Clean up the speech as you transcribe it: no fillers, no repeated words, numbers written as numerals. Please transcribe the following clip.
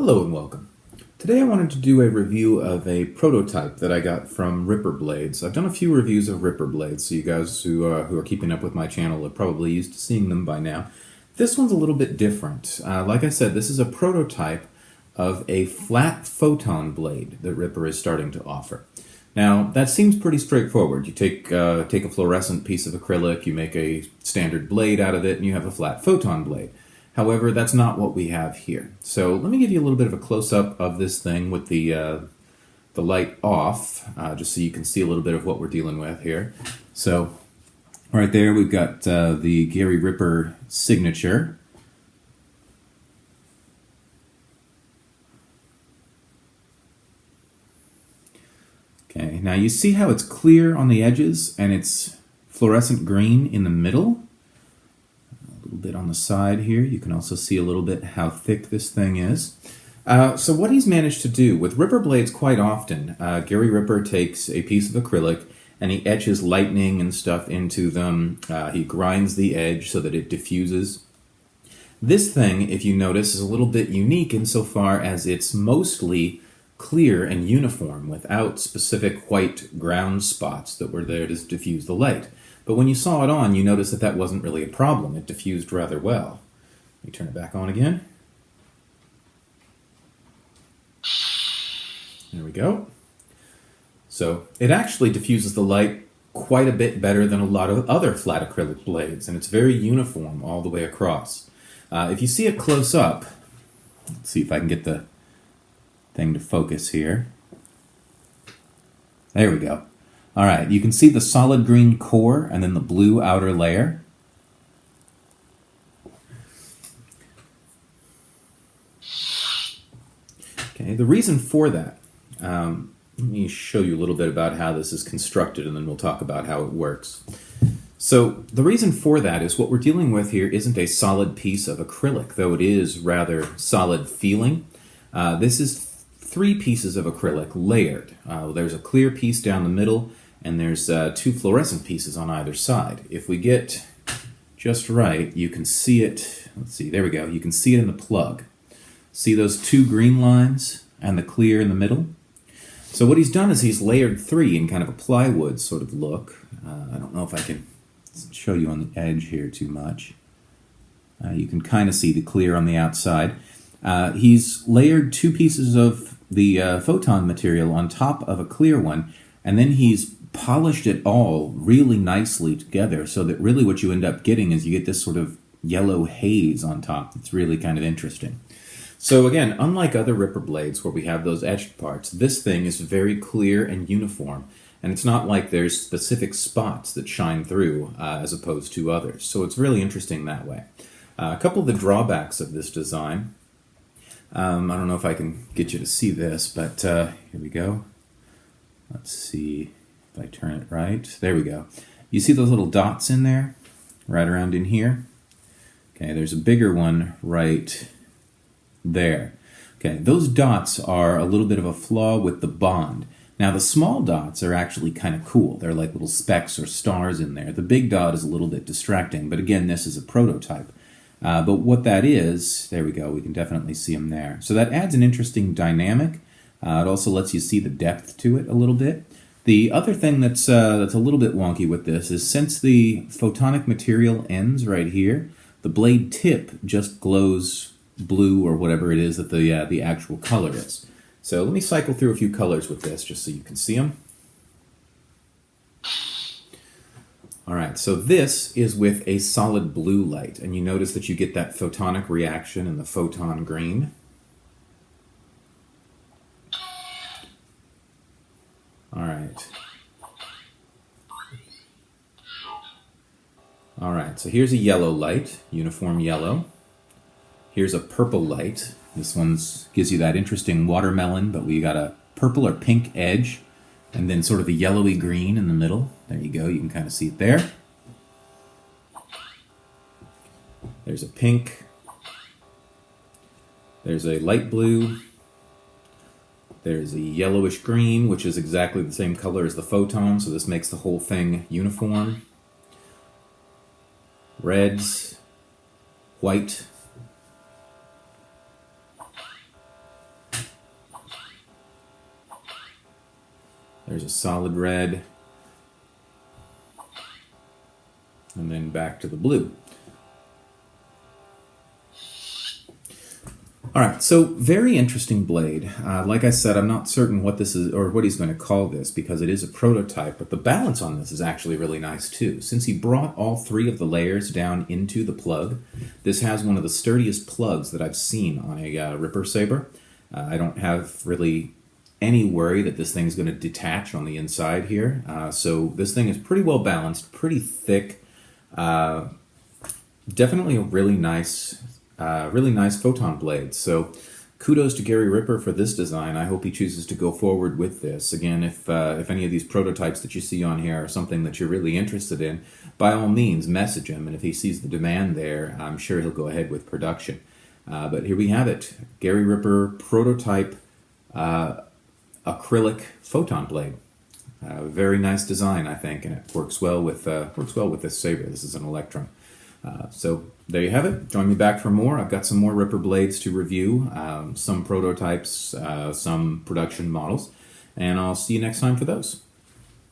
Hello and welcome. Today I wanted to do a review of a prototype that I got from Ripperblades. I've done a few reviews of Ripperblades, so you guys who are keeping up with my channel are probably used to seeing them by now. This one's a little bit different. Like I said, this is a prototype of a flat photon blade that Ripper is starting to offer. Now, that seems pretty straightforward. You take a fluorescent piece of acrylic, you make a standard blade out of it, and you have a flat photon blade. However, that's not what we have here. So let me give you a little bit of a close-up of this thing with the light off, just so you can see a little bit of what we're dealing with here. So right there we've got the Gary Ripper signature. Okay, now you see how it's clear on the edges and it's fluorescent green in the middle? A little bit on the side here. You can also see a little bit how thick this thing is. So what he's managed to do with Ripperblades quite often, Gary Ripper takes a piece of acrylic and he etches lightning and stuff into them. He grinds the edge so that it diffuses. This thing, if you notice, is a little bit unique insofar as it's mostly clear and uniform without specific white ground spots that were there to diffuse the light. But when you saw it on, you noticed that that wasn't really a problem. It diffused rather well. Let me turn it back on again. There we go. So it actually diffuses the light quite a bit better than a lot of other flat acrylic blades, and it's very uniform all the way across. If you see it close up, let's see if I can get the thing to focus here. There we go. All right, you can see the solid green core and then the blue outer layer. Okay, the reason for that, let me show you a little bit about how this is constructed and then we'll talk about how it works. So the reason for that is what we're dealing with here isn't a solid piece of acrylic, though it is rather solid feeling. This is three pieces of acrylic layered. There's a clear piece down the middle, and there's two fluorescent pieces on either side. If we get just right, you can see it. Let's see, there we go. You can see it in the plug. See those two green lines and the clear in the middle? So what he's done is he's layered three in kind of a plywood sort of look. I don't know if I can show you on the edge here too much. You can kind of see the clear on the outside. He's layered two pieces of the photon material on top of a clear one, and then he's polished it all really nicely together so that really what you end up getting is you get this sort of yellow haze on top. It's really kind of interesting. So again, unlike other Ripper blades where we have those etched parts, this thing is very clear and uniform, and it's not like there's specific spots that shine through as opposed to others. So it's really interesting that way. A couple of the drawbacks of this design. I don't know if I can get you to see this, but here we go. Let's see if I turn it right. There we go. You see those little dots in there? Right around in here? Okay, there's a bigger one right there. Okay, those dots are a little bit of a flaw with the bond. Now the small dots are actually kind of cool. They're like little specks or stars in there. The big dot is a little bit distracting, but again, this is a prototype. But what that is, there we go, we can definitely see them there. So that adds an interesting dynamic. It also lets you see the depth to it a little bit. The other thing that's a little bit wonky with this is since the photonic material ends right here, the blade tip just glows blue or whatever it is that the actual color is. So let me cycle through a few colors with this just so you can see them. All right, so this is with a solid blue light, and you notice that you get that photonic reaction in the photon green. All right, so here's a yellow light, uniform yellow. Here's a purple light. This one's gives you that interesting watermelon, but we got a purple or pink edge, and then sort of a yellowy green in the middle. There you go, you can kind of see it there. There's a pink. There's a light blue. There's a yellowish green, which is exactly the same color as the photon, so this makes the whole thing uniform. Reds, white, There's a solid red. And then back to the blue. All right, so very interesting blade. Like I said, I'm not certain what this is or what he's going to call this because it is a prototype, but the balance on this is actually really nice too. Since he brought all three of the layers down into the plug, this has one of the sturdiest plugs that I've seen on a Ripper saber. I don't have really any worry that this thing's going to detach on the inside here. So this thing is pretty well balanced, pretty thick. Definitely a really nice Photon blade. So kudos to Gary Ripper for this design. I hope he chooses to go forward with this. Again, if any of these prototypes that you see on here are something that you're really interested in, by all means message him, and if he sees the demand there, I'm sure he'll go ahead with production. But here we have it, Gary Ripper prototype acrylic Photon blade. Very nice design, I think, and it works well with this saber. This is an Electrum. So there you have it. Join me back for more. I've got some more Ripperblades to review, some prototypes, some production models, and I'll see you next time for those.